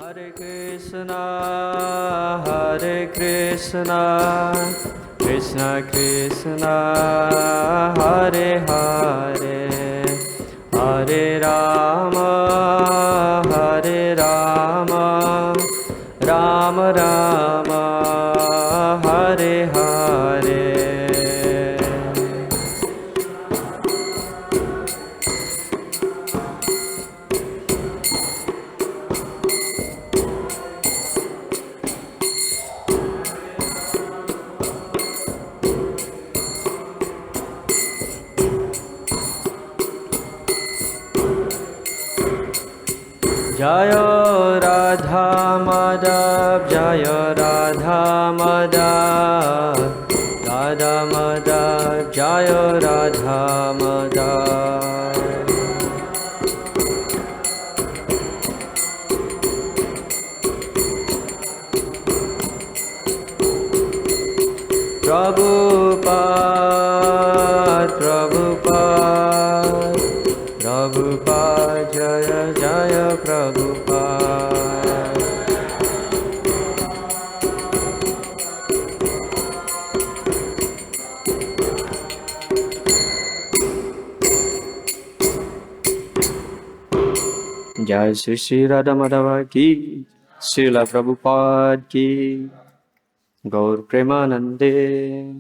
Hare Krishna, Krishna Krishna, Hare Hare, Hare Rama, Rama Rama, Hare Hare. Jaya Radha Madhav, Jaya Radha Madhav, Radha Madhav, Jaya Radha Madhav. Prabhupada, Prabhupada, Prabhupada, Jaya Jaya Prabhupada. Jai Shri Shri Radha Madhava ki, Srila Prabhupada ki, Gaur Premanande.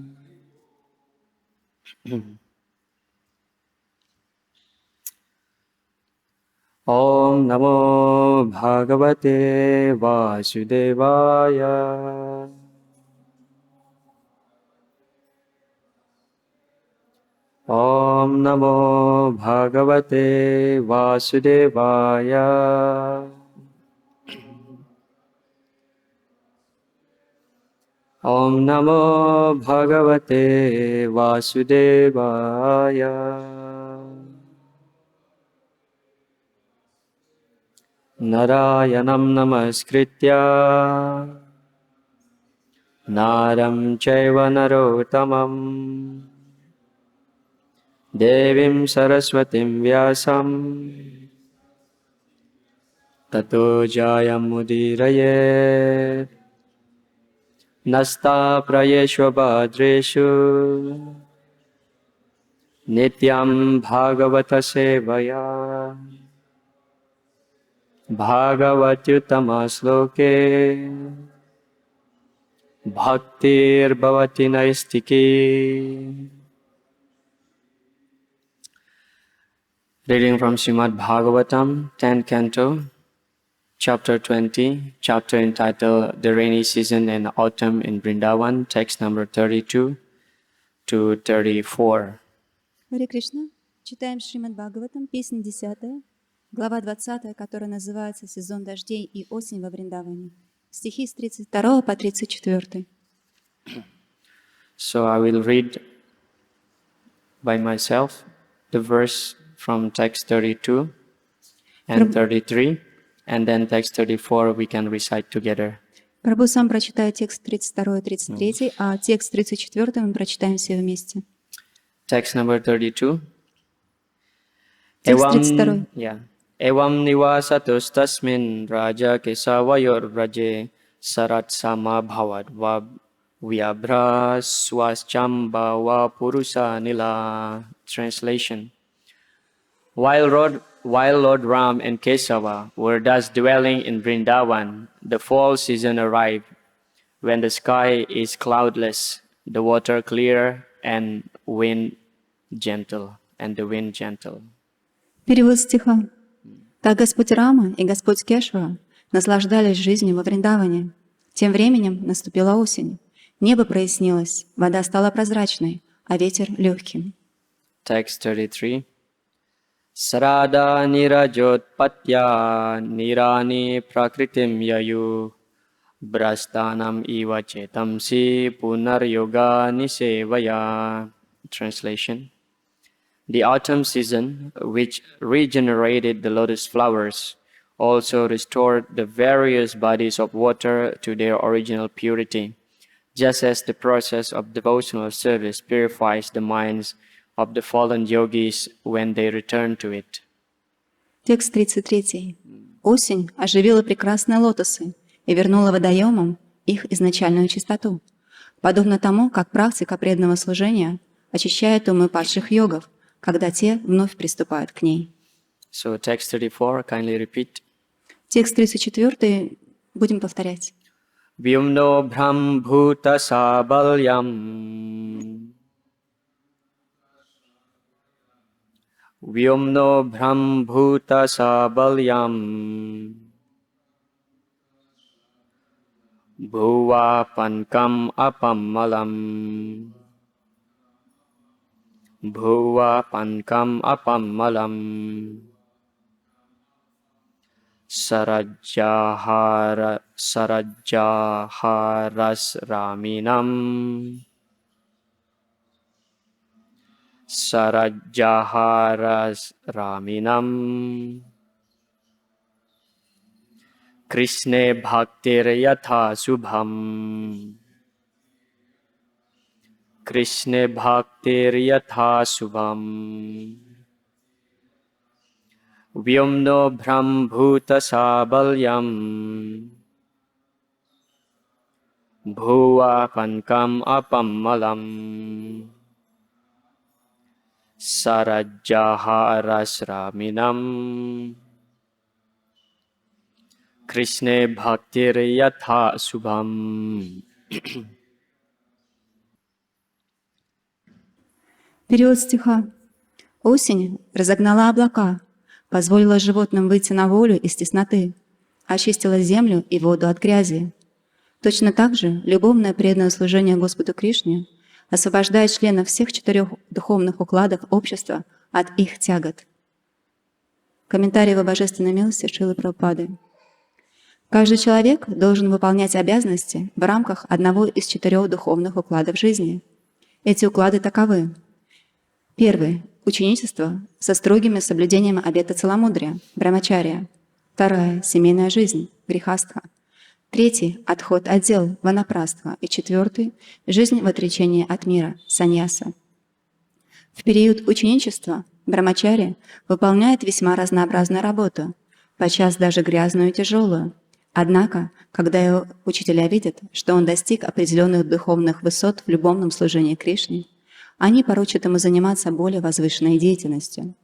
Om Namo Bhagavate Vasudevaya. Om Namo Bhagavate Vasudevaya. Om Namo Bhagavate Vasudevaya. Narayanam Namaskritya Naram Chaiva Narottamam Devim Saraswatim Vyasam Tato Jayam Mudirayet Nasta Prayeshva Bhadreshu Nityam Bhagavata Sevaya Bhagavatyutama Sloke Bhaktir Bhavati Naistiki. Reading from Shrimad Bhagavatam, 10th Canto, Chapter 20, chapter entitled The Rainy Season and Autumn in Vrindavan, text number 32 to 34. Харе Кришна. Читаем Шримад Бхагаватам, песня 10, глава 20, которая называется «Сезон дождей и осень во Вриндаване». Стихи с 32 по 34. So I will read by myself the verse from text 32 and 33, and then text 34 we can recite together. Прабху сам прочитает текст 32 и 33, а текст 34 мы прочитаем все вместе. Text number 32. Текст 32. Evam nivasatus tasmin raja kesavayor raje sarat sama bhavad va vyabhra swaschamba va purusa nila. Translation. While Lord Ram and Kesava were thus dwelling in Vrindavan, the fall season arrived, when the sky is cloudless, the water clear, and the wind gentle. Перевод стиха. Так Господь Рама и Господь Кешава наслаждались жизнью во Вриндаване. Тем временем наступила осень. Небо прояснилось, вода стала прозрачной, а ветер легким. Text 33. Sarada nirajot patya nirani prakritim yayu brastanam iva chetamsi punar yoga nisevaya. Translation. The autumn season, which regenerated the lotus flowers, also restored the various bodies of water to their original purity, just as the process of devotional service purifies the minds of the fallen yogis when they return to it. Текст 33. Осень оживила прекрасные лотосы и вернула водоемам их изначальную чистоту, подобно тому, как практика преданного служения очищает умы падших йогов, когда те вновь приступают к ней. So text 34, kindly repeat. Текст 34 будем повторять. Vyumno Bhram Bhuta Sabalyam Vyumno Bhram Bhuta Sabalyam Bhuva Pankam Apammalam Bhuva Pankam Apammalam Sarajjaharas Raminam Sarajjaharas Raminam Krishne Bhaktir Yatha Subham Krishne Bhaktir Yatha Subham Vyumno Bhram Bhuta Sabalyam Bhuva Pankam Apammalam Sarajjaharas Raminam Krishne Bhaktir Yatha Subham. Перевод стиха. Осень разогнала облака, позволила животным выйти на волю из тесноты, очистила землю и воду от грязи. Точно так же любовное преданное служение Господу Кришне освобождает членов всех 4 духовных укладов общества от их тягот. Комментарий Его Божественной Милости Шрилы Прабхупады. Каждый человек должен выполнять обязанности в рамках одного из 4 духовных укладов жизни. Эти уклады таковы. Первый — ученичество со строгими соблюдением обета целомудрия, брамачария. Вторая — семейная жизнь, грихастха. Третий — отход от дел, ванапрастха. И 4 — жизнь в отречении от мира, саньяса. В период ученичества брамачари выполняет весьма разнообразную работу, подчас даже грязную и тяжелую. Однако, когда его учителя видят, что он достиг определенных духовных высот в любовном служении Кришне, они поручат ему заниматься более возвышенной деятельностью.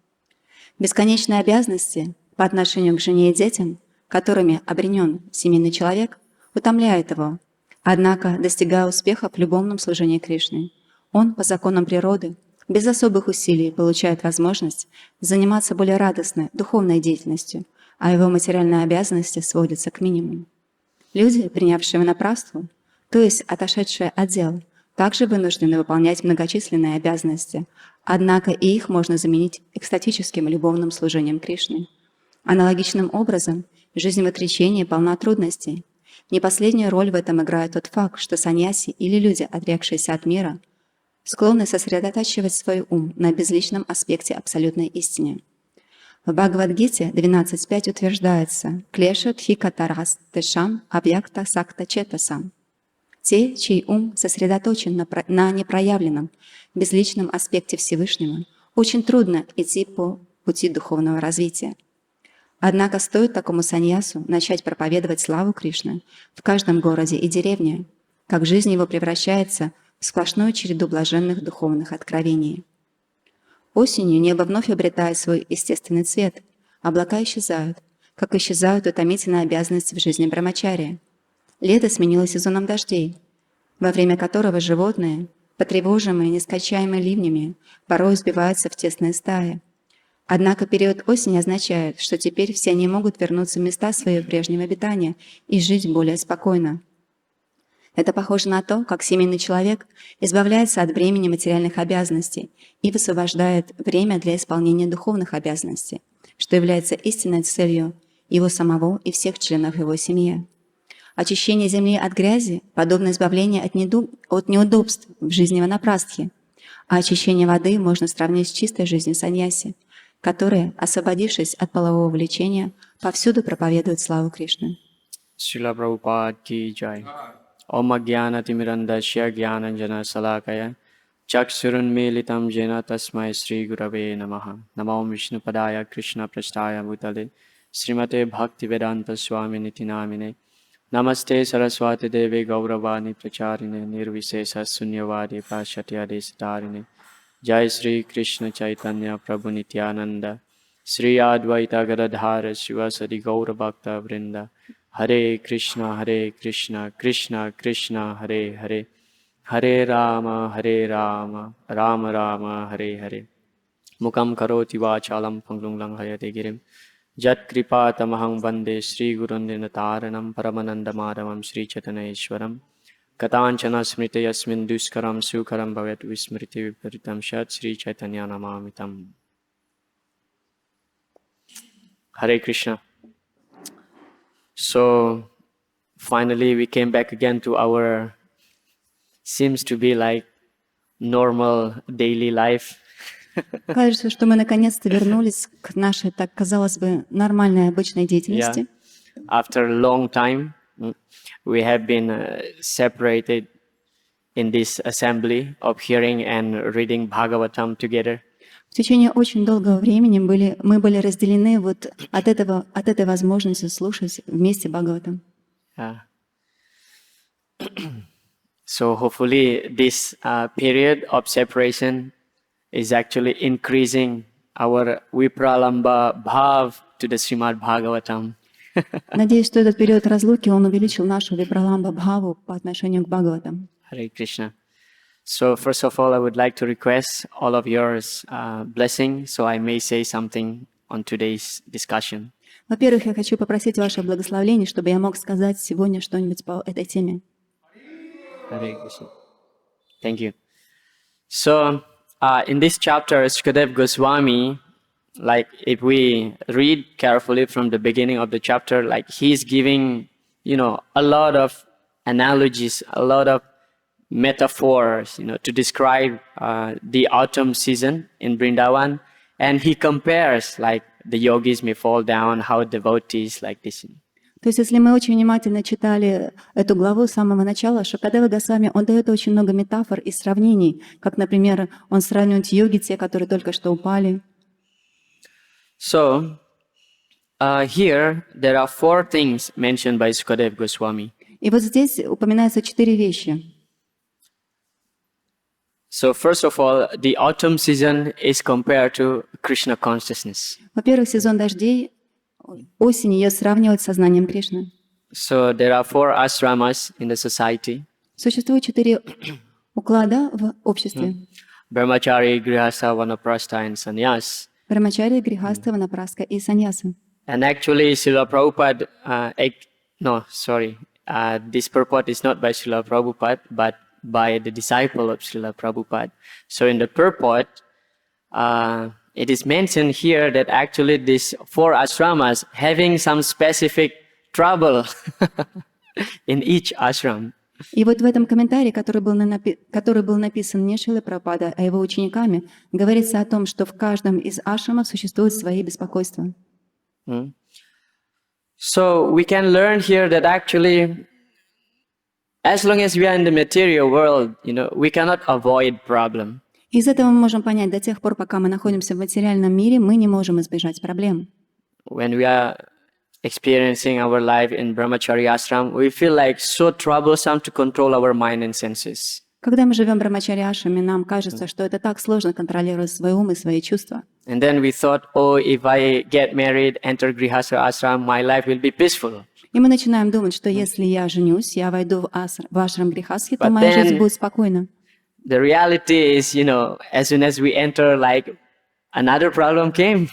Бесконечные обязанности по отношению к жене и детям, которыми обременен семейный человек, утомляют его. Однако, достигая успеха в любовном служении Кришне, он по законам природы, без особых усилий получает возможность заниматься более радостной духовной деятельностью, а его материальные обязанности сводятся к минимуму. Люди, принявшие ванапрастху, то есть отошедшие от дел, также вынуждены выполнять многочисленные обязанности, однако и их можно заменить экстатическим любовным служением Кришне. Аналогичным образом, жизнь в отречении полна трудностей. Не последнюю роль в этом играет тот факт, что саньяси или люди, отрекшиеся от мира, склонны сосредотачивать свой ум на безличном аспекте абсолютной истины. В Бхагавад-гите 12.5 утверждается «Клеша тхикатарас тэшам абьякта сакта четасам». Те, чей ум сосредоточен на непроявленном, безличном аспекте Всевышнего, очень трудно идти по пути духовного развития. Однако стоит такому саньясу начать проповедовать славу Кришны в каждом городе и деревне, как жизнь его превращается в сплошную череду блаженных духовных откровений. Осенью небо вновь обретает свой естественный цвет, облака исчезают, как исчезают утомительные обязанности в жизни брамачария. Лето сменилось сезоном дождей, во время которого животные, потревоженные нескончаемыми ливнями, порой сбиваются в тесные стаи. Однако период осени означает, что теперь все они могут вернуться в места своего прежнего обитания и жить более спокойно. Это похоже на то, как семейный человек избавляется от бремени материальных обязанностей и высвобождает время для исполнения духовных обязанностей, что является истинной целью его самого и всех членов его семьи. Очищение земли от грязи подобно избавлению от неудобств в жизни ванапрастхи, а очищение воды можно сравнить с чистой жизнью саньяси, которые, освободившись от полового влечения, повсюду проповедуют славу Кришны. Srila Prabhupada ki jai. Om Jnana Timirandasya Jnananjana Salakaya Chaksurunmilitam jena tasmai Sri Gurave Namaha. Namo Vishnu Padaya Krishna Prasthaya Bhutale Srimate Bhakti Vedanta Swami Niti Namine. Namaste Saraswati Devi Gauravani Pracharine Nirvisesa Sunyavadi Pashatya Desatarine. Jai Sri Krishna Chaitanya Prabhu Nityananda Sri Advaita Gadadhara Shivasadi Gaura Bhakta Vrinda. Hare Krishna Krishna Krishna Hare Hare. Hare Rama, Rama Rama, Hare Hare. Mukam karoti vachalam panglung langhayate girim. Jat kripa tamahang vande Sri Gurundinataranam Paramananda Madhavam Sri Chaitanya-charitamrita. Katanchana smriti yasmin duskaram sukaram bhavet vismriti viparitam shat Sri Chaitanya namamitam. Hare Krishna. So, finally we came back again to our seems to be like normal daily life. Кажется, что мы наконец-то вернулись к нашей, так казалось бы, нормальной обычной деятельности. After a long time, we have been separated in this assembly of hearing and reading Bhagavatam together. В течение очень долгого времени мы были разделены вот от этой возможности слушать вместе Бхагаватам. So hopefully this period of separation is actually increasing our vipralamba bhav to the Shrimad Bhagavatam. Надеюсь, что этот период разлуки, он увеличил нашу випраламба бхаву по отношению к Бхагаватам. Hare Krishna. So first of all, I would like to request all of your blessing, so I may say something on today's discussion. Во-первых, я хочу попросить ваше благословение, чтобы я мог сказать сегодня что-нибудь по этой теме. Hare Krishna. Thank you. So, in this chapter, Sukadeva Goswami, like if we read carefully from the beginning of the chapter, like he's giving, a lot of analogies, a lot of metaphors, to describe the autumn season in Vrindavan, and he compares, like the yogis may fall down, how devotees like this. То есть, если мы очень внимательно читали эту главу с самого начала, Шукадева Госвами, он дает очень много метафор и сравнений, как, например, он сравнивает йоги, те, которые только что упали. So, here there are 4 things mentioned by Sukadeva Goswami. И вот здесь упоминаются 4 вещи. So, first of all, the autumn season is compared to Krishna consciousness. Во-первых, сезон дождей, осень ее сравнивают с сознанием Кришны. So there are 4 ashramas in the society. Существует 4 уклада в обществе. Brahmachari, Grihastha, Vanaprastha and Sannyas. Брамачария, Грихаста, Ванапраска и Саньяса. And actually, Srila Prabhupada, this purport is not by Srila Prabhupada, but by the disciple of Srila Prabhupada. So in the purport, it is mentioned here that actually these 4 ashramas having some specific trouble in each ashram. И вот в этом комментарии, который был написан не Шрилой Прабхупадой, а его учениками, говорится о том, что в каждом из ашрамов существуют свои беспокойства. So we can learn here that actually, as long as we are in the material world, we cannot avoid problem. Из этого мы можем понять, до тех пор, пока мы находимся в материальном мире, мы не можем избежать проблем. When we are experiencing our life in Brahmachari ashram, we feel like so troublesome to control our mind and senses. Когда мы живем в Брамачари ашраме, нам кажется, что это так сложно контролировать свой ум и свои чувства. And then we thought, if I get married, enter Grihastha ashram, my life will be peaceful. И мы начинаем думать, что если я женюсь, я войду в ашрам Грихастхи, то моя жизнь будет спокойна. The reality is, as soon as we enter, like another problem came.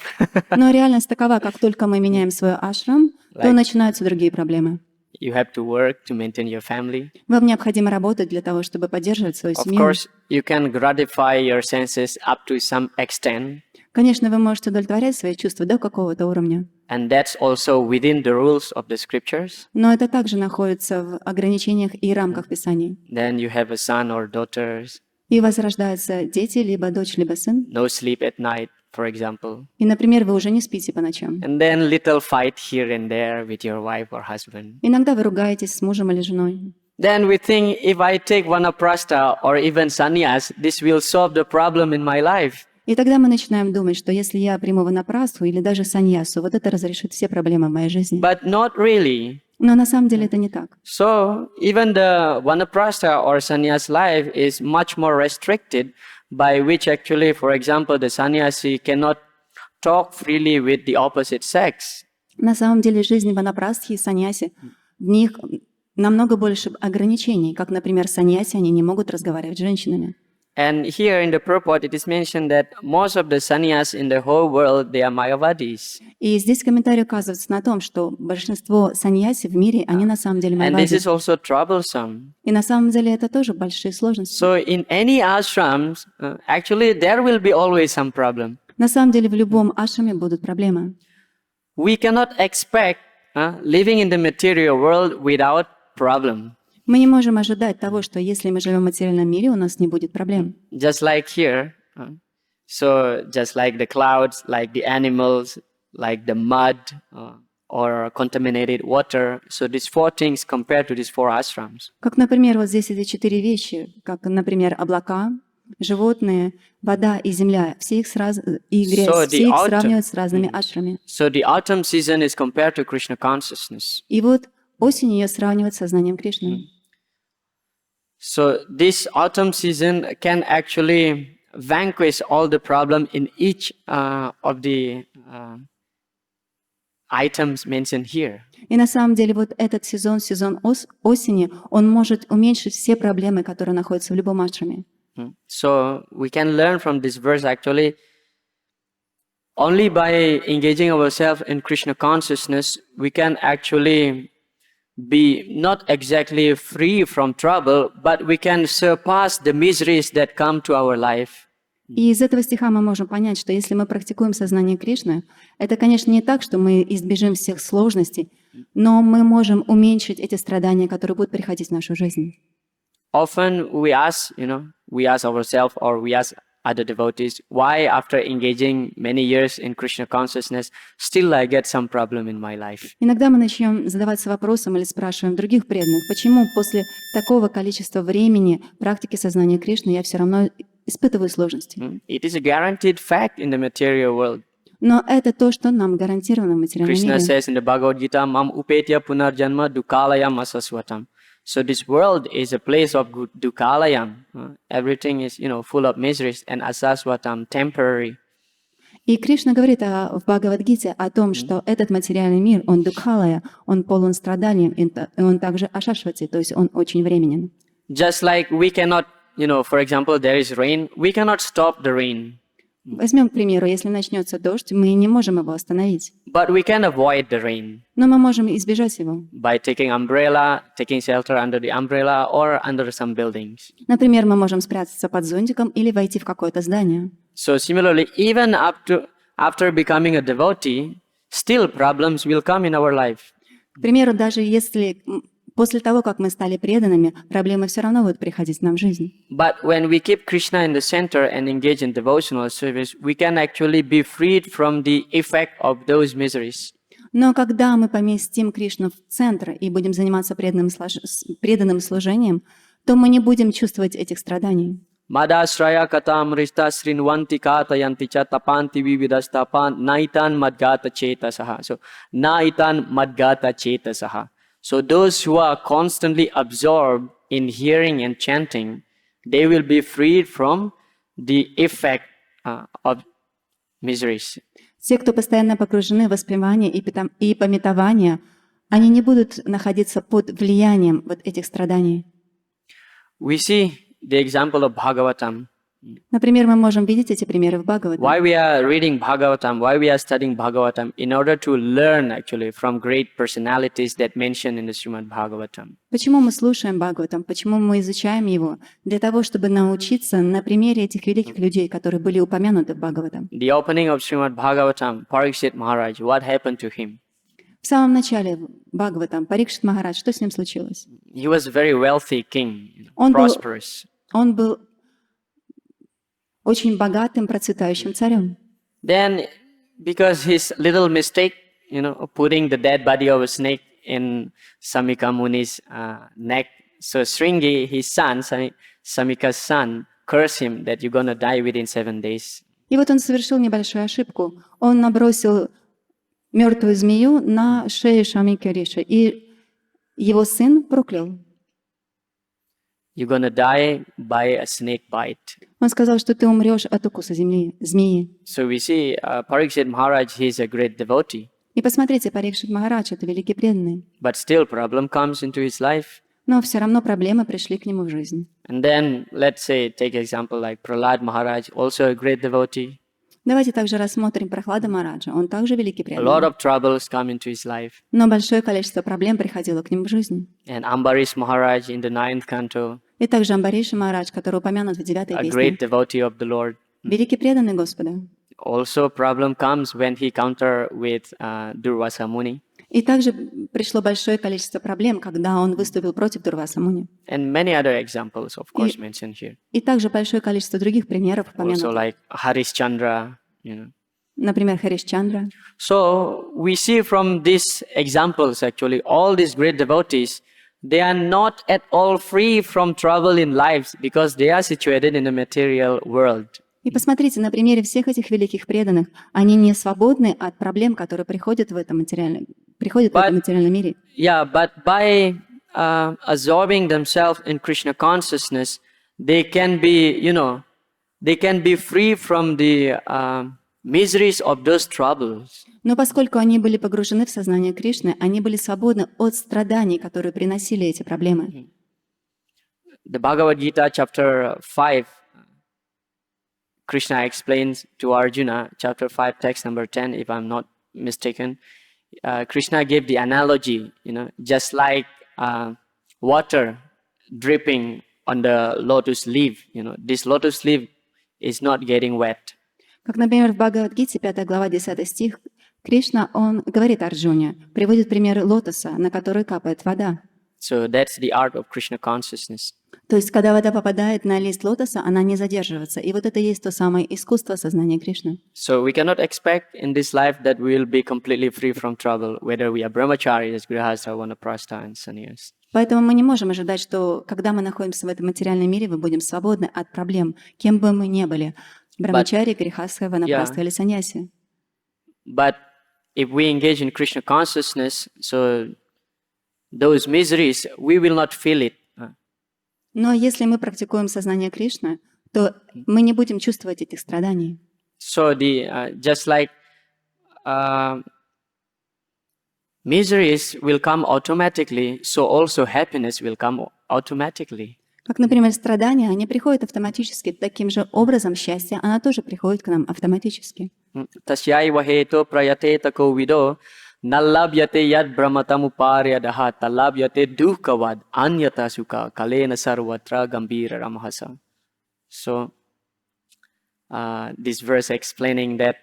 Но реальность такова, как только мы меняем свой ашрам, то начинаются другие проблемы. You have to work to maintain your family. Вам необходимо работать для того, чтобы поддерживать свою Of семью. course, you can gratify your senses up to some extent. Конечно, вы можете удовлетворять свои чувства до какого-то уровня. And that's also within the rules of the scriptures. Но это также находится в ограничениях и рамках Писаний. Then you have a son or daughters. И возрождаются дети, либо дочь, либо сын. No sleep at night, for example. И, например, вы уже не спите по ночам. And then little fight here and there with your wife or husband. Иногда вы ругаетесь с мужем или женой. then we think if I take vanaprastha or even sannyas, this will solve the problem in my life. И тогда мы начинаем думать, что если я приму ванапрастху или даже саньясу, вот это разрешит все проблемы в моей жизни. But not really. Но на самом деле это не так. So even the vanaprastha or sannyas life is much more restricted, by which actually, for example, the sannyasi cannot talk freely with the opposite sex. На самом деле жизнь ванапрастхи и саньяси, в них намного больше ограничений, как, например, саньяси, они не могут разговаривать с женщинами. And here in the purport, it is mentioned that most of the sannyas in the whole world, they are Mayavadis. И здесь комментарий указывается на том, что большинство саньяси в мире, они на самом деле And this майавади. is also troublesome. И на самом деле это тоже большие сложности. So in any ashrams, actually there will be always some problem. На самом деле в любом ашраме будут проблемы. We cannot expect living in the material world without problem. Мы не можем ожидать того, что если мы живем в материальном мире, у нас не будет проблем. Just like here, so just like the clouds, like the animals, like the mud or contaminated water. So these four things compared to these four ashrams. Как, например, вот здесь эти 4 вещи, как, например, облака, животные, вода и земля, все их и грязь, So все их the сравнивают с разными ашрами. So the autumn season is compared to Krishna consciousness. И вот осень ее сравнивают с сознанием Кришны. So this autumn season can actually vanquish all the problem in each of the items mentioned here. И на самом деле вот этот сезон, сезон осени, он может уменьшить все проблемы, которые находятся в любом ашраме. So we can learn from this verse actually only by engaging ourselves in Krishna consciousness, we can actually be not exactly free from trouble, but we can surpass the miseries that come to our life. И из этого стиха мы можем понять, что если мы практикуем сознание Кришны, это, конечно, не так, что мы избежим всех сложностей, но мы можем уменьшить эти страдания, которые будут приходить в нашу жизнь. Often we ask ourselves or we ask other devotees, why after engaging many years in Krishna consciousness, still I get some problem in my life? Иногда мы начнем задаваться вопросом или спрашиваем других преданных, почему после такого количества времени практики сознания Кришны я все равно испытываю сложности. It is a guaranteed fact in the material world. Но это то, что нам гарантировано в материальном Krishna мире. says in the Bhagavad Gita, Mam upetya punarjanma dukalayam asaswatam. So this world is a place of dukalayam. Everything is, full of miseries, and asaswatam, temporary. И Кришна говорит в Бхагавад-гите о том, что этот материальный мир, он дукхалая, он полон страданием, и он также ашашвати, то есть он очень временен. Just like we cannot, for example, there is rain, we cannot stop the rain. Возьмем, к примеру, если начнется дождь, мы не можем его остановить. But we can avoid the rain Но мы можем избежать его. by taking umbrella, taking shelter under the umbrella or under some buildings. Например, мы можем спрятаться под зонтиком или войти в какое-то здание. So similarly, even after becoming a devotee, still problems will come in our life. К примеру, даже если после того, как мы стали преданными, проблемы все равно будут приходить к нам в жизнь. But when we keep Krishna in the center and engage in devotional service, we can actually be freed from the effect of those miseries. Но когда мы поместим Кришну в центр и будем заниматься преданным служением, то мы не будем чувствовать этих страданий. Madasraya katam rishta srinvanti katayanti cha tapanti vividastapan naitan madgata chetasaha. So, naitan madgata chetasaha. So those who are constantly absorbed in hearing and chanting, they will be freed from the effect of miseries. Те, кто постоянно погружены в воспевание и памятование, они не будут находиться под влиянием вот этих страданий. We see the example of Bhagavatam. Например, мы можем видеть эти примеры в Бхагаватам. Why we are reading Bhagavatam, why we are studying Bhagavatam, in order to learn actually from great personalities that mentioned in the Shrimad Bhagavatam. Почему мы слушаем Бхагаватам? Почему мы изучаем его? Для того, чтобы научиться на примере этих великих людей, которые были упомянуты в Бхагаватам. The opening of Shrimad Bhagavatam, Parikshit Maharaj, what happened to him? В самом начале Бхагаватам, Парикшит Махарадж, что с ним случилось? He was a very wealthy king, prosperous. Он был очень богатым, процветающим царем. Then, because his little mistake, putting the dead body of a snake in Samika Muni's neck, So Shringi, his son, Samika's son, cursed him that you're gonna die within 7 days. И вот он совершил небольшую ошибку. Он набросил мертвую змею на шею Шамики Риши, и его сын проклял. You're gonna die by a snake bite. Он сказал, что ты умрешь от укуса змеи. So we see Parikshit Maharaj, he's a great devotee. И посмотрите, Парикшит Махарадж — это великий преданный. But still problem comes into his life. Но все равно проблемы пришли к нему в жизнь. And then, let's say, take example like Prahlad Maharaj, also a great devotee. Давайте также рассмотрим Прохлада Махараджа. Он также великий A lot преданный. of troubles come into his life. Но большое количество проблем приходило к нему в жизни. And Ambarish Maharaj in the 9th canto, И также Амбариша Махарадж, который упомянут в 9-й a песне. great devotee of the Lord. Великий преданный Господа. Also problem comes when he counter with Durvasa Muni. И также пришло большое количество проблем, когда он выступил против Дурваса Муни. And many other examples, of course, mentioned here. И также большое количество других примеров Also упомянуто. like Harishchandra, you know. Например, Харишчандра. So we see from these examples, actually, all these great devotees, they are not at all free from trouble in lives because they are situated in the material world. И посмотрите, на примере всех этих великих преданных, они не свободны от проблем, которые приходят в этом материальном мире. Yeah, but by absorbing themselves in Krishna consciousness, they can be, they can be free from the miseries of those troubles. Но поскольку они были погружены в сознание Кришны, они были свободны от страданий, которые приносили эти проблемы. The Bhagavad Gita, chapter 5, Krishna explains to Arjuna, chapter 5, text number 10, if I'm not mistaken. Krishna gave the analogy, just like water dripping on the lotus leaf. This lotus leaf is not getting wet. Как, например, в Бхагавад-гите, 5 глава, 10 стих, Кришна, он говорит Арджуне, приводит пример лотоса, на который капает вода. So that's the art of Krishna consciousness. То есть, когда вода попадает на лист лотоса, она не задерживается. И вот это и есть то самое искусство сознания Кришны. So we cannot expect in this life that we will be completely free from trouble, whether we are brahmacharis, grihastha, vanaprastha, and sannyas. Поэтому мы не можем ожидать, что когда мы находимся в этом материальном мире, мы будем свободны от проблем, кем бы мы ни были. Брахмачари, грихастха, ванапрастха или саньяси. But if we engage in Krishna consciousness, so those miseries, we will not feel it. Но если мы практикуем сознание Кришны, то мы не будем чувствовать этих страданий. So just like miseries will come automatically, so also happiness will come automatically. Как, например, страдания, они приходят автоматически. Таким же образом, счастье, оно тоже приходит к нам автоматически. Tasyaiva heto prayate tako vido nallabhyate yad brahmatamuparyadaha tallabhyate dukkavad anyata sukha kalena sarvatra gambhira ramahasa. So this verse explaining that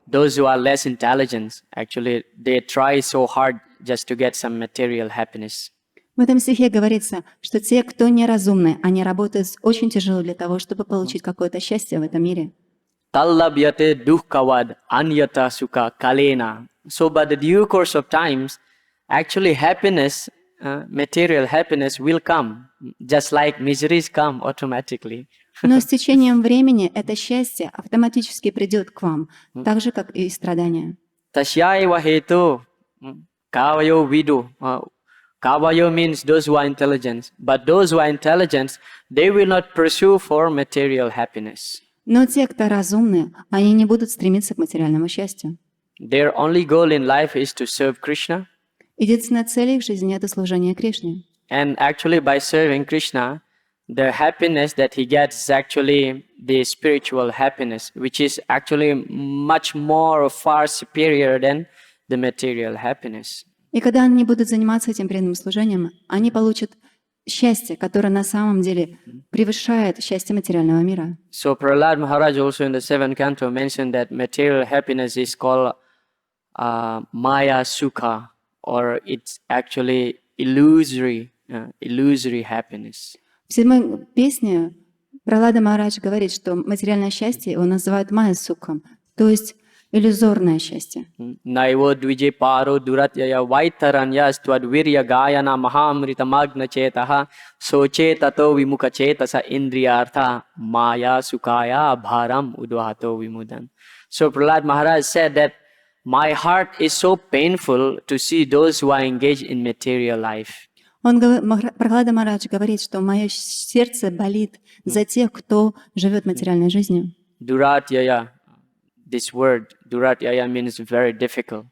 those who are less intelligent, actually, they try so hard just to get some material happiness. В этом стихе говорится, что те, кто неразумны, они работают очень тяжело для того, чтобы получить какое-то счастье в этом мире. Tallabhyate dukkavad anyata sukha kalena. So by the due course of times, actually happiness, material happiness will come, just like miseries come automatically. Но с течением времени это счастье автоматически придет к вам, так же, как и страдания. Tasyaiva hetu kavayo vidu. Kavayo means those who are intelligent, but those who are intelligent, they will not pursue for material happiness. Но те, кто разумны, они не будут стремиться к материальному счастью. Their only goal in life is to serve Krishna. Единственная цель их жизни — это служение Кришне. And actually by serving Krishna, the happiness that he gets is actually the spiritual happiness, which is actually much more far superior than the material happiness. И когда они будут заниматься этим преданным служением, они получат счастье, которое на самом деле превышает счастье материального мира. So Prahlad Maharaj also in the 7th canto mentioned that material happiness is called Maya Sukha, or it's actually illusory happiness. В 7-й песне Пралада Махарадж говорит, что материальное счастье его называют майя-сукхом, то есть иллюзорное счастье. Naivo dvije paro duratyaya vaitaranyas twadvirya gayana mahamrita magna chetaha soche tato vimuka chetasa indriyartha maya sukaya bharam udvahato vimudan. So Prahlad Maharaj said that my heart is so painful to see those who are engaged in material life. Прахлада Махарадж говорит, что мое сердце болит за тех, кто живет материальной жизнью. Duratyaya, this word, duratyaya means very difficult.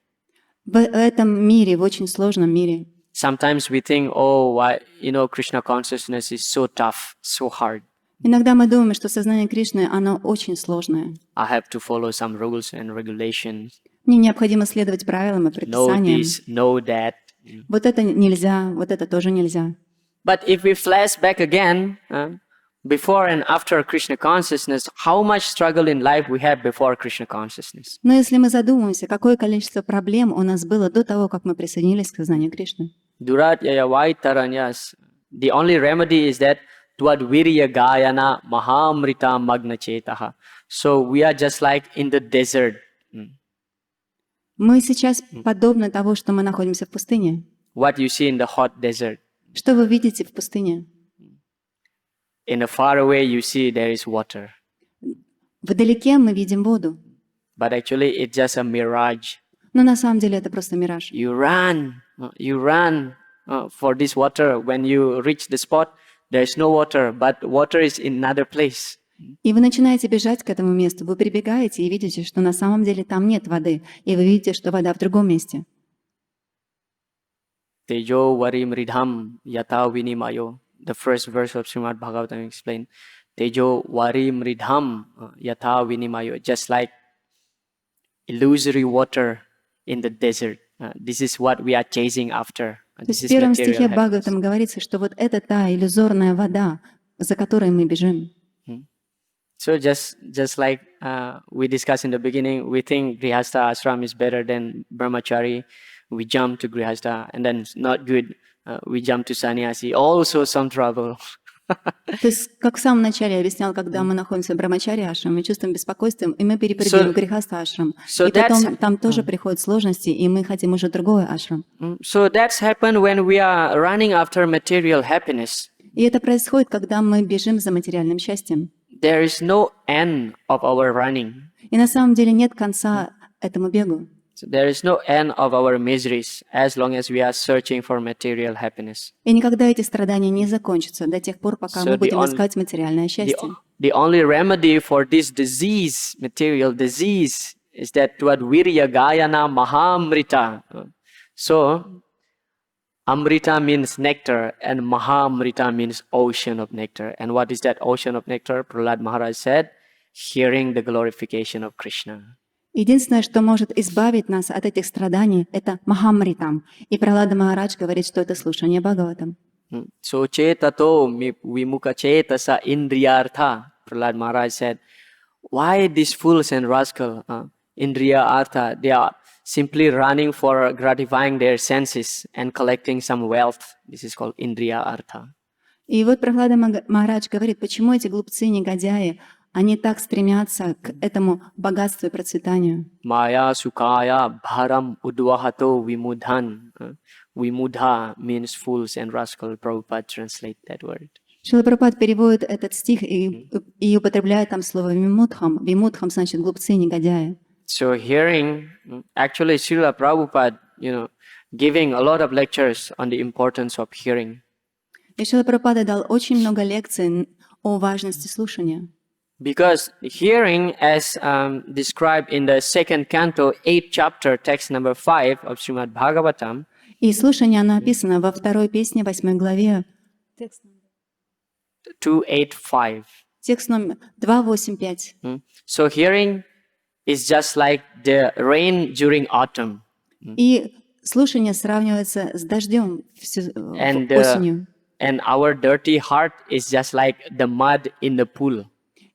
В этом мире, в очень сложном мире. Sometimes we think, oh, why, Krishna consciousness is so tough, so hard. Иногда мы думаем, что сознание Кришны, оно очень сложное. I have to follow some rules and regulations. Мне необходимо следовать правилам и Know предписаниям. this, know that. Вот это нельзя, вот это тоже нельзя. But if we flash back again, before and after Krishna consciousness, how much struggle in life we had before Krishna consciousness? Но если мы задумаемся, какое количество проблем у нас было до того, как мы присоединились к сознанию Кришны. Duratyaya vaitaranyas. The only remedy is that twadvirya gayana mahamrita magna chetaha. So we are just like in the desert. Мы сейчас подобны того, что мы находимся в пустыне. What you see in the hot desert. Что вы видите в пустыне? In the far away you see there is water. Вдалеке мы видим воду, But actually it's just a mirage. но на самом деле это просто мираж. You run for this water. When you reach the spot, there is no water, but water is in another place. И вы начинаете бежать к этому месту, вы прибегаете и видите, что на самом деле там нет воды, и вы видите, что вода в другом месте. Tejo varim ridham yata vinimayo. The first verse of Shrimad Bhagavatam explained. Tejo varim ridham yata vinimayo. Just like illusory water in the desert. This is what we are chasing after. То есть в первом стихе Бхагаватам говорится, что вот это та иллюзорная вода, за которой мы бежим. So just like we discussed in the beginning, we think Grihastha ashram is better than Brahmachari. We jump to Grihastha, and then it's not good. We jump to Sannyasi. Also some trouble. То есть, как в самом начале я объяснял, когда мы находимся в Брахмачари ашрам, мы чувствуем беспокойство, и мы перепрыгиваем в Грихаста ашрам. И потом там тоже приходят сложности, и мы хотим уже другой ашрам. So that's happened when we are running after material happiness. И это происходит, когда мы бежим за материальным счастьем. There is no end of our running. И на самом деле нет конца этому бегу. So there is no end of our miseries as long as we are searching for material happiness. И никогда эти страдания не закончатся до тех пор, пока мы будем искать материальное счастье. The only remedy for this disease, material disease, is that twadvirya gayana mahamrita. So Amrita means nectar, and Mahamrita means ocean of nectar. And what is that ocean of nectar? Prahlad Maharaj said, hearing the glorification of Krishna. Единственное, что может избавить нас от этих страданий, это Махамритам. И Пралада Махарадж говорит, что это слушание Бхагаватам. So chetato vimuka chetasa indriyartha. Prahlad Maharaj said, why these fools and rascals, indriyartha, they are simply running for gratifying their senses and collecting some wealth. This is called Indriya Artha. И вот Прахлада Махарадж говорит, почему эти глупцы, негодяи, они так стремятся к этому богатству и процветанию. Maya sukaya bharam udvahato vimudhan. Vimudha means fools and rascal. Prabhupada translate that word. Шрила Прабхупад переводит этот стих и употребляет там слово вимудхам. Вимудхам значит глупцы, негодяи. So hearing, actually Srila Prabhupada, giving a lot of lectures on the importance of hearing. И Шрила Прабхупада дал очень много лекций о важности слушания. Because hearing, as described in the second canto, 8th chapter, text number 5 of Shrimad Bhagavatam. И слушание, оно описано во второй песне, 8 главе. 285. Текст номер 285. So hearing is just like the rain during autumn. И слушание сравнивается с дождем осенью. And our dirty heart is just like the mud in the pool.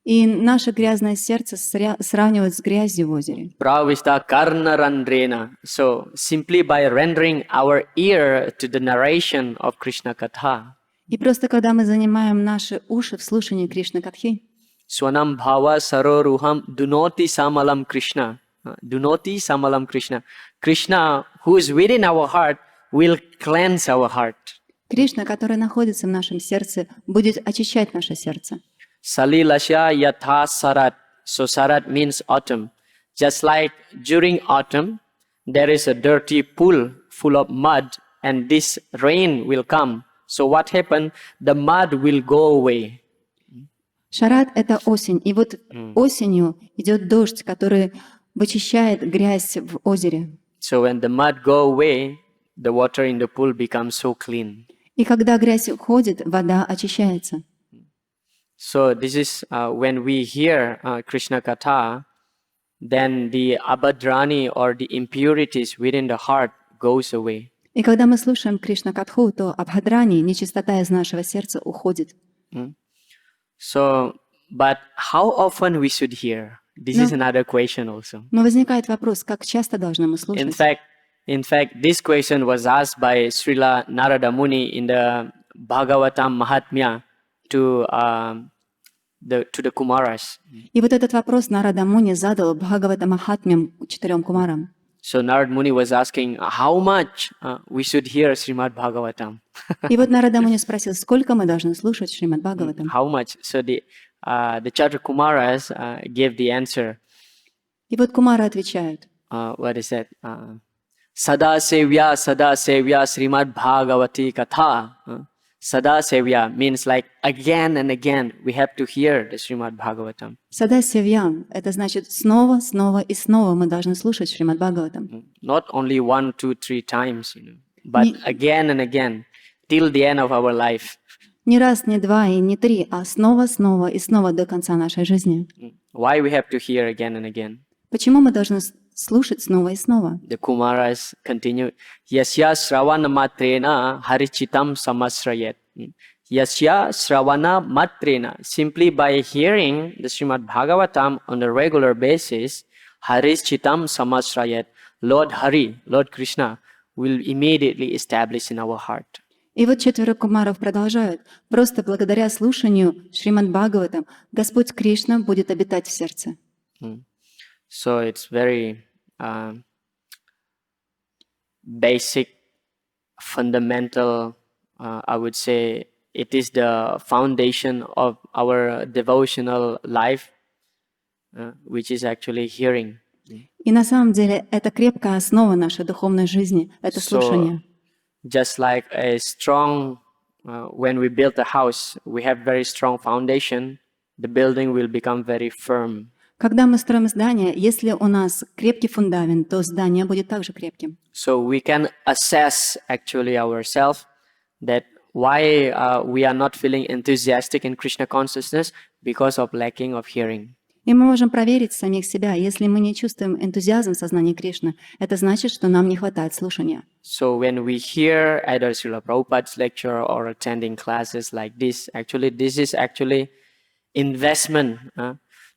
И наше грязное сердце сравнивают с грязью в озере. Pravista karna randrena. So simply by rendering our ear to the narration of Krishna Katha. И просто когда мы занимаем наши уши в слушании Кришна Катхи, Swanam bhava saroruham dunoti samalam Krishna. Dunoti Samalam Krishna. Krishna, who is within our heart, will cleanse our heart. Кришна, который находится в нашем сердце, будет очищать наше сердце. Salilasya Yatha Sarat. So Sarat means autumn. Just like during autumn, there is a dirty pool full of mud, and this rain will come. So what happened? The mud will go away. Шарат — это осень. И вот осенью идет дождь, который вычищает грязь в озере. So when the mud go away, the water in the pool becomes so clean. И когда грязь уходит, вода очищается. So this is when we hear Krishna Katha, then the abhadrani or the impurities within the heart goes away. И когда мы слушаем Кришна Катху, то абхадрани, нечистота из нашего сердца, уходит. So, but how often we should hear? This is another question also. Но возникает вопрос, как часто должны мы слушать? In fact, this question was asked by Srila Narada Muni in the Bhagavatam Mahatmya to the Kumaras. И вот этот вопрос Нарада Муни задал Бхагавата Махатмям 4 кумарам. So Narada Muni was asking how much we should hear Shrimad Bhagavatam. И вот Нарада Муни спросил, сколько мы должны слушать Шримад Бхагаватам? How much? So the Chatra Kumaras gave the answer. И вот кумары отвечают. What is that? Sada Sevya Srimad Bhagavati Katha. Sada Sevya means like again and again we have to hear the Shrimad Bhagavatam. Сада Севьям — это значит снова, снова и снова мы должны слушать Шримад Бхагаватам. Not only 1, 2, 3 times, but again and again till the end of our life. Не раз, не два и не три, а снова, снова и снова до конца нашей жизни. Why we have to hear again and again? Почему мы должны слушать снова и снова? The Kumaras continue. Yasya Shravana Matrena Harichitam Samasrayat. Yasya Shravana Matrena. Simply by hearing the Srimad Bhagavatam on a regular basis, Harichitam Samasrayat. Lord Hari, Lord Krishna, will immediately establish in our heart. И вот 4 кумаров продолжают. Просто благодаря слушанию Шримад Бхагаватам Господь Кришна будет обитать в сердце. So it's very basic, fundamental, I would say it is the foundation of our devotional life, which is actually hearing. И на самом деле это крепкая основа нашей духовной жизни, это слушание. Just like a strong, when we build a house, we have very strong foundation, the building will become very firm. Когда мы строим здание, если у нас крепкий фундамент, то здание будет также крепким. So we can assess actually ourselves that why we are not feeling enthusiastic in Krishna consciousness because of lacking of hearing. И мы можем проверить самих себя. Если мы не чувствуем энтузиазм в сознании Кришны, это значит, что нам не хватает слушания. So when we hear either Srila Prabhupada's lecture or attending classes like this is actually investment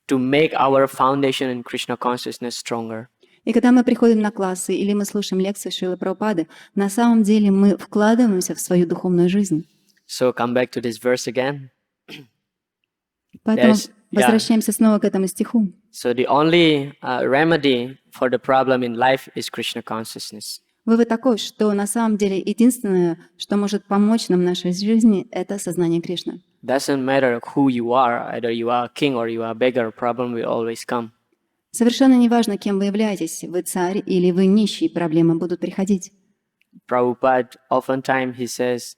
to make our foundation in Krishna consciousness stronger. И когда мы приходим на классы или мы слушаем лекции Шрилы Прабхупады, на самом деле мы вкладываемся в свою духовную жизнь. So come back to this verse again. Поэтому возвращаемся снова к этому стиху. So the only remedy for the problem in life is Krishna consciousness. Вывод такой, что на самом деле единственное, что может помочь нам в нашей жизни, это сознание Кришны. Doesn't matter who you are, either you are a king or you are a beggar, problem will always come. Совершенно неважно, кем вы являетесь, вы царь или вы нищий, проблемы будут приходить. Prabhupada, oftentimes he says,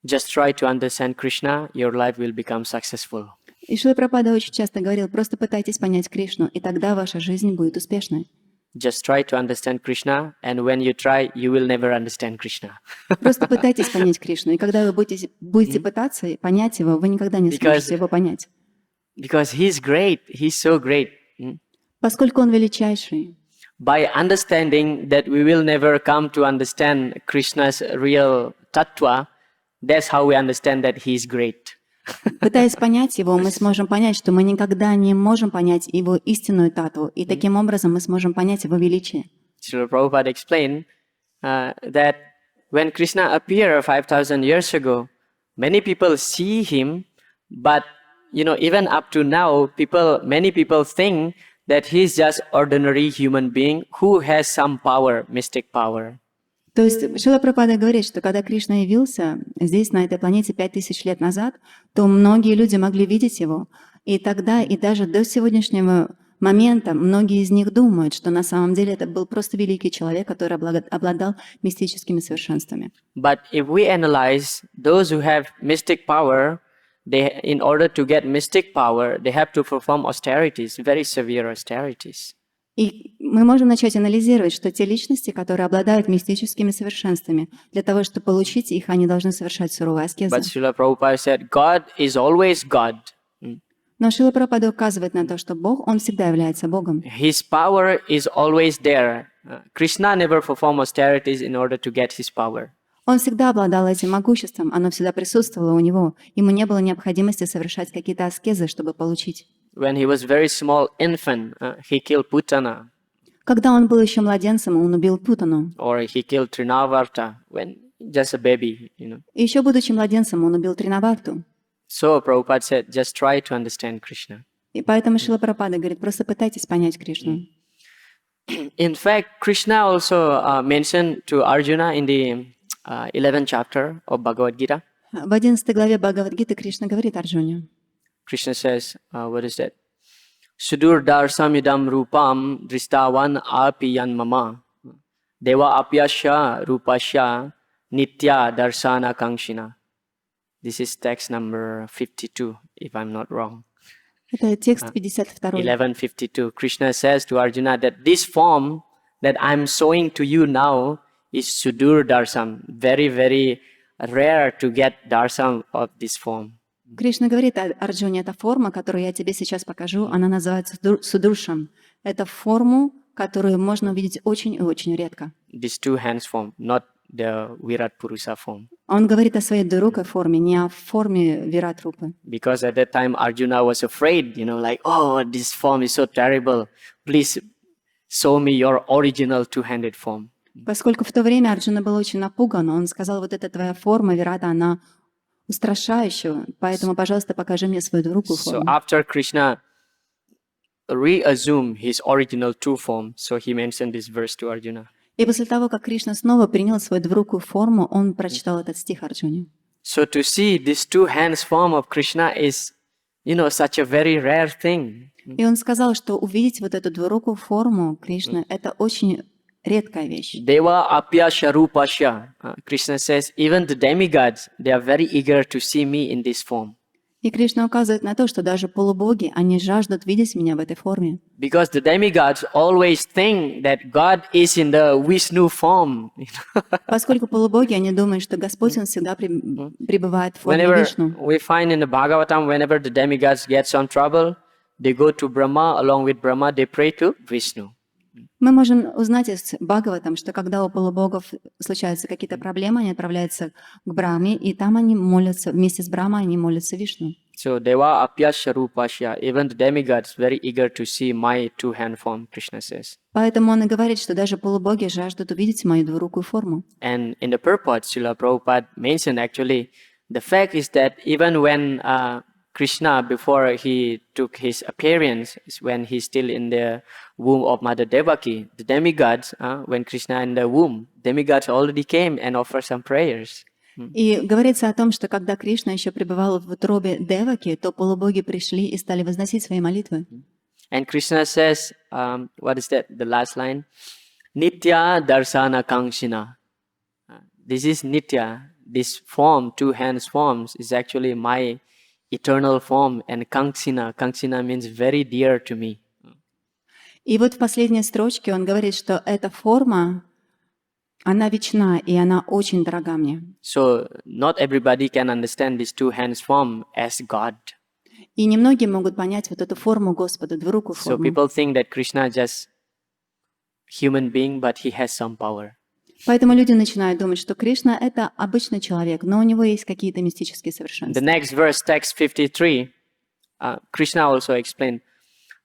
just try to understand Krishna, your life will become successful. И Шрила Прабхупада очень часто говорил, просто пытайтесь понять Кришну, и тогда ваша жизнь будет успешной. Just try to understand Krishna, and when you try, you will never understand Krishna. Просто пытайтесь понять Кришну, и когда вы будете пытаться понять его, вы никогда не сможете его понять. Because he's great, he's so great. Поскольку он величайший. By understanding that we will never come to understand Krishna's real tattva, that's how we understand that he's great. Пытаясь понять его, мы сможем понять, что мы никогда не можем понять его истинную татву, и таким образом мы сможем понять его величие. Srila Prabhupada explained that when Krishna appeared 5,000 years ago, many people see him, but even up to now, many people think that he's just ordinary human being who has some power, mystic power. То есть Шрила Прабхупада говорит, что когда Кришна явился здесь, на этой планете 5000 лет назад, то многие люди могли видеть его. И тогда, и даже до сегодняшнего момента многие из них думают, что на самом деле это был просто великий человек, который обладал мистическими совершенствами. But if we analyze those who have mystic power, they, in order to get mystic power, they have to perform austerities, very severe austerities. И мы можем начать анализировать, что те личности, которые обладают мистическими совершенствами, для того, чтобы получить их, они должны совершать суровые аскезы. But Srila Prabhupada said, God is always God. Но Шрила Прабхупада указывает на то, что Бог, Он всегда является Богом. His power is always there. Krishna never performed austerities in order to get his power. Он всегда обладал этим могуществом, оно всегда присутствовало у него. Ему не было необходимости совершать какие-то аскезы, чтобы получить. When he was very small infant, he killed Putana, Когда он был еще младенцем, он убил Путану. or he killed Trinavarta when just a baby, you know. И еще будучи младенцем, он убил Тринаварту. So Prabhupada said, just try to understand Krishna. И поэтому Шрила Прабхупада говорит, просто пытайтесь понять Кришну. In fact, Krishna also mentioned to Arjuna in the 11th chapter of Bhagavad Gita. В 11 главе Бхагават-гиты Кришна говорит Арджуне. Krishna says, what is that? Sudur darsamidam rupam dristavan apiyan mama deva apyasya rupasya nitya darsana kangshina. This is text number 52, if I'm not wrong. Это текст 52. 11:52. Krishna says to Arjuna that this form that I'm showing to you now is Sudur darsam. Very, very rare to get darsam of this form. Кришна говорит Арджуне, эта форма, которую я тебе сейчас покажу, она называется судуршам. Это форму, которую можно увидеть очень и очень редко. This two hands form, not the Virat Purusa form. Он говорит о своей двурукой форме, не о форме Виратрупы. Because at that time Arjuna was afraid, like, oh, this form is so terrible. Please show me your original two-handed form. Поскольку в то время Арджуна был очень напуган, он сказал, вот эта твоя форма Вирата, она устрашающая, поэтому, пожалуйста, покажи мне свою двурукую So форму. after Krishna reassumed his original two form, so he mentioned this verse to Arjuna. И после того, как Кришна снова принял свою двурукую форму, он прочитал этот стих Арджуне. So to see this two hands form of Krishna is, such a very rare thing. И он сказал, что увидеть вот эту двурукую форму Кришны – это очень редкая вещь. Deva apyasya rupasya. Krishna says, even the demigods, they are very eager to see me in this form. И Кришна указывает на то, что даже полубоги, они жаждут видеть меня в этой форме. Because the demigods always think that God is in the Vishnu form. Поскольку полубоги, они думают, что Господь, Он всегда пребывает в форме Whenever Вишну. we find in the Bhagavatam, whenever the demigods get some trouble, they go to Brahma, along with Brahma, they pray to Vishnu. Мы можем узнать из Бхагаватам, что когда у полубогов случаются какие-то проблемы, они отправляются к Брахме, и там они молятся, вместе с Брахмой они молятся Вишну. So Deva apyasya rupasya, even the demigods very eager to see my two-hand form, Krishna says. Поэтому он и говорит, что даже полубоги жаждут увидеть мою двурукую форму. And in the purport, Srila Prabhupada mentioned actually, the fact is that even when Krishna, before he took his appearance, when he's still in the womb of Mother Devaki, the demigods, when Krishna in the womb, demigods already came and offered some prayers. И говорится о том, что когда Кришна еще пребывал в утробе Деваки, то полубоги пришли и стали возносить свои молитвы. And Krishna says, what is that, the last line? Nitya darsana kangshina. This is Nitya. This form, two hands forms, is actually my eternal form, and Kangshina means very dear to me. И вот в последней строчке он говорит, что эта форма, она вечна, и она очень дорога мне. So not everybody can understand this two hands form as God. И немногие могут понять вот эту форму Господа, двурукую So форму. people think that Krishna is just human being, but he has some power. Поэтому люди начинают думать, что Кришна — это обычный человек, но у него есть какие-то мистические The совершенства. next verse, text 53, Krishna also explained,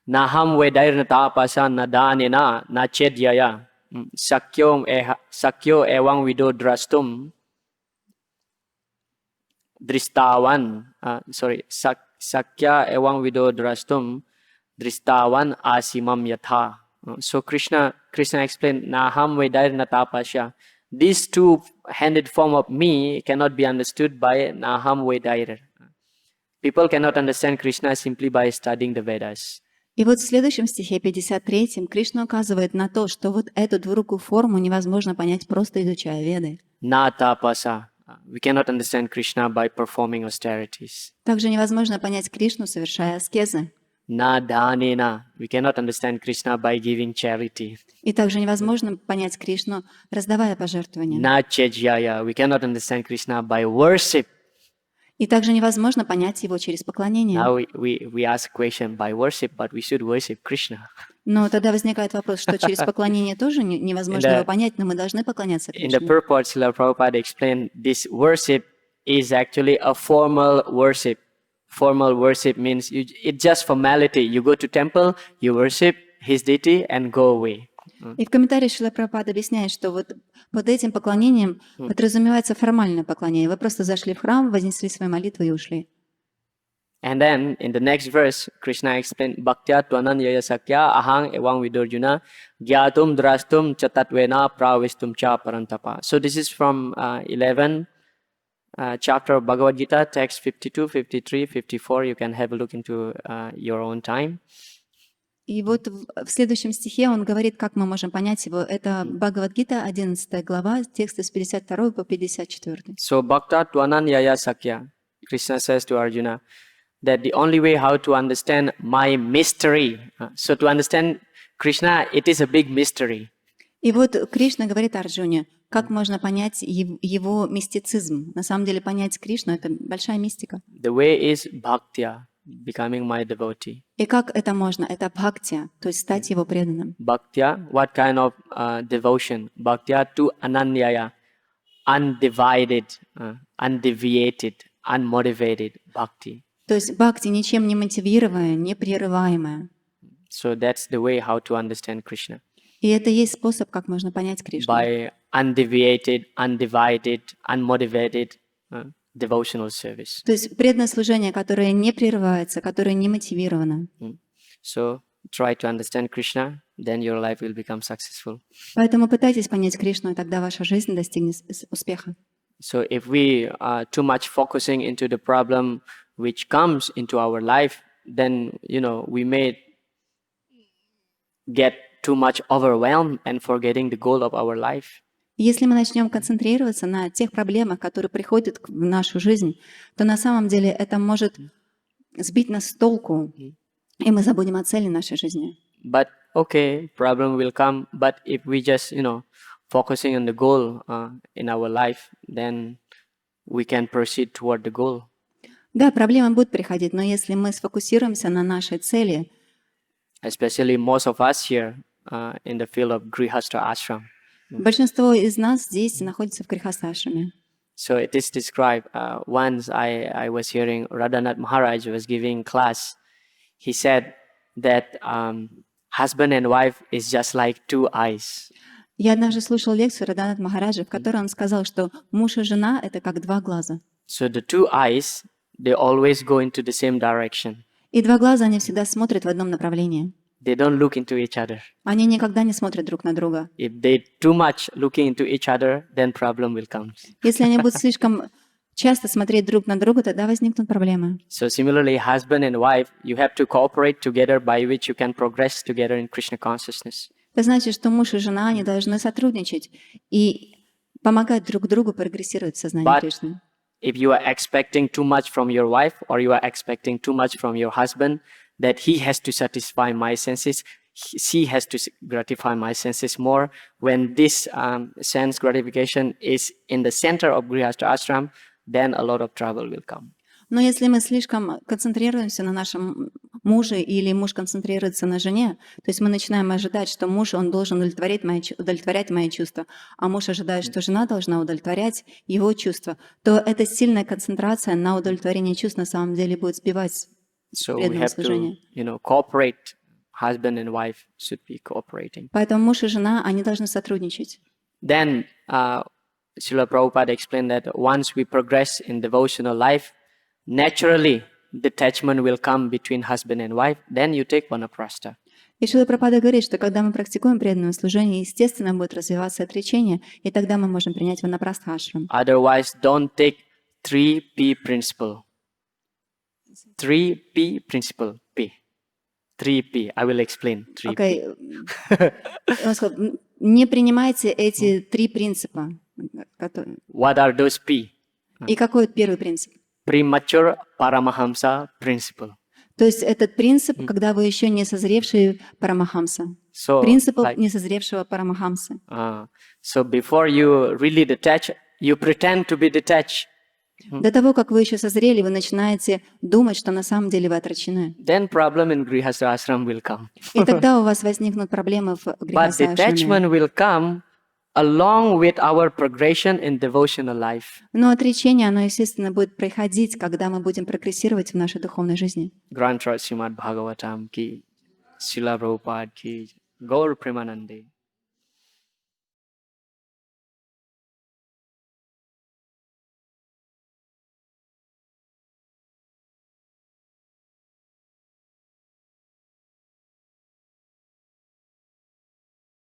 Naham vedairnata pasanna danena na chedyaya sakyo evang vido drastum dristavan sakya evang vido drastum Dristawan asimam yatha. So Krishna explained, Naham vedair natapasya. These two-handed form of me cannot be understood by Naham vedair. People cannot understand Krishna simply by studying the Vedas. И вот в следующем стихе, 53-м, Кришна указывает на то, что вот эту двурукую форму невозможно понять, просто изучая Веды. Na tapasa. We cannot understand Krishna by performing austerities. Также невозможно понять Кришну, совершая аскезы. Na dhanena. We cannot understand Krishna by giving charity. И также невозможно понять Кришну, раздавая пожертвования. Na chejyaya. We cannot understand Krishna by worship. И также невозможно понять его через поклонение. Now we ask question by worship, but we should worship Krishna. Но тогда возникает вопрос, что через поклонение тоже невозможно его понять, но мы должны поклоняться In the Кришне. purport, Srila Prabhupada explained this worship is actually a formal worship. Formal worship means it's just formality. You go to temple, you worship his deity and go away. И в комментарии Шрила Прабхупада объясняет, что вот под этим поклонением подразумевается формальное поклонение. Вы просто зашли в храм, вознесли свои молитвы и ушли. And then in the next verse, Krishna explained, Bhaktya tvananyaya sakya ahang evang vidurjuna gyatum drastum chatatvena pravistum cha parantapa. So this is from 11 chapter of Bhagavad Gita, text 52, 53, 54. You can have a look into your own time. И вот в следующем стихе он говорит, как мы можем понять его. Это Бхагавад-гита, 11 глава, тексты с 52 по 54. So Bhakta Tvananyaya Sakya, Krishna says to Arjuna, that the only way how to understand my mystery. So to understand Krishna, it is a big mystery. И вот Кришна говорит Арджуне, как можно понять его мистицизм. На самом деле понять Кришну — это большая мистика. The way is bhaktya, becoming my devotee. И как это можно? Это бхактия, то есть стать его преданным. Bhaktya, what kind of devotion? Bhaktya to ananyaya, undivided, undeviated, unmotivated bhakti. То есть бхакти ничем не мотивированная, непрерываемая. So that's the way how to understand Krishna. И это есть способ, как можно понять Кришну. By undeviated, undivided, unmotivated devotional service. То есть преданное служение, которое не прерывается, которое не мотивировано. So try to understand Krishna, then your life will become successful. Поэтому пытайтесь понять Кришну, и тогда ваша жизнь достигнет успеха. So if we are too much focusing into the problem which comes into our life, then we may get too much overwhelmed and forgetting the goal of our life. Если мы начнем концентрироваться на тех проблемах, которые приходят в нашу жизнь, то на самом деле это может сбить нас с толку, и мы забудем о цели нашей жизни. But okay, problem will come. But if we just focusing on the goal in our life, then we can proceed toward the goal. Да, проблемы будут приходить, но если мы сфокусируемся на нашей цели, especially most of us here in the field of Grihastha ashram. большинство из нас здесь находится в Грихасташраме. So it is described. Once I was hearing Radhanath Maharaj was giving class. He said that husband and wife is just like two eyes. Я однажды слушал лекцию Радханат Махараджа, в которой он сказал, что муж и жена — это как два глаза. So the two eyes, they always go into the same direction. И два глаза, они всегда смотрят в одном направлении. They don't look into each other. Они никогда не смотрят друг на друга. If they too much looking into each other, then problem will come. Если они будут слишком часто смотреть друг на друга, тогда возникнут проблемы. So similarly, husband and wife, you have to cooperate together by which you can progress together in Krishna consciousness. Это значит, что муж и жена, они должны сотрудничать и помогать друг другу прогрессировать в сознании Кришны. If you are expecting too much from your wife or you are expecting too much from your husband, that he has to satisfy my senses, she has to gratify my senses more. When this sense gratification is in the center of Grihastha ashram, then a lot of trouble will come. Но если мы слишком концентрируемся на нашем муже или муж концентрируется на жене, то есть мы начинаем ожидать, что муж, он должен удовлетворять мои чувства, а муж ожидает, что жена должна удовлетворять его чувства, то эта сильная концентрация на удовлетворении чувств на самом деле будет сбивать преданное служение. Cooperate. Husband and wife should be cooperating. Поэтому муж и жена, они должны сотрудничать. Then Srila Prabhupada explained that once we progress in devotional life, naturally detachment will come between husband and wife, then you take vanaprastha. И Шрила Прабхупада говорит, что когда мы практикуем преданное служение, естественно, будет развиваться отречение, и тогда мы можем принять ванапрастха-ашрам. Otherwise, don't take 3P principle. 3P principle. P. 3P. I will explain. 3P. Окей. Он сказал, не принимайте эти три принципа. What are those P? И какой первый принцип? Premature Paramahamsa principle. То есть этот принцип, когда вы еще не созревший парамахамса. So, Принцип like, несозревшего парамахамса. so before you really detach, you pretend to be detached. До того, как вы еще созрели, вы начинаете думать, что на самом деле вы отречены. Then problem in Grihastha ashram will come. И тогда у вас возникнут проблемы в But грехастха-ашраме. detachment will come along with our progression in devotional life. Но отречение, оно, естественно, будет происходить, когда мы будем прогрессировать в нашей духовной жизни. Grant Shrimad Bhagavatam ki, Srila Prabhupada ki, Gaur Premanande.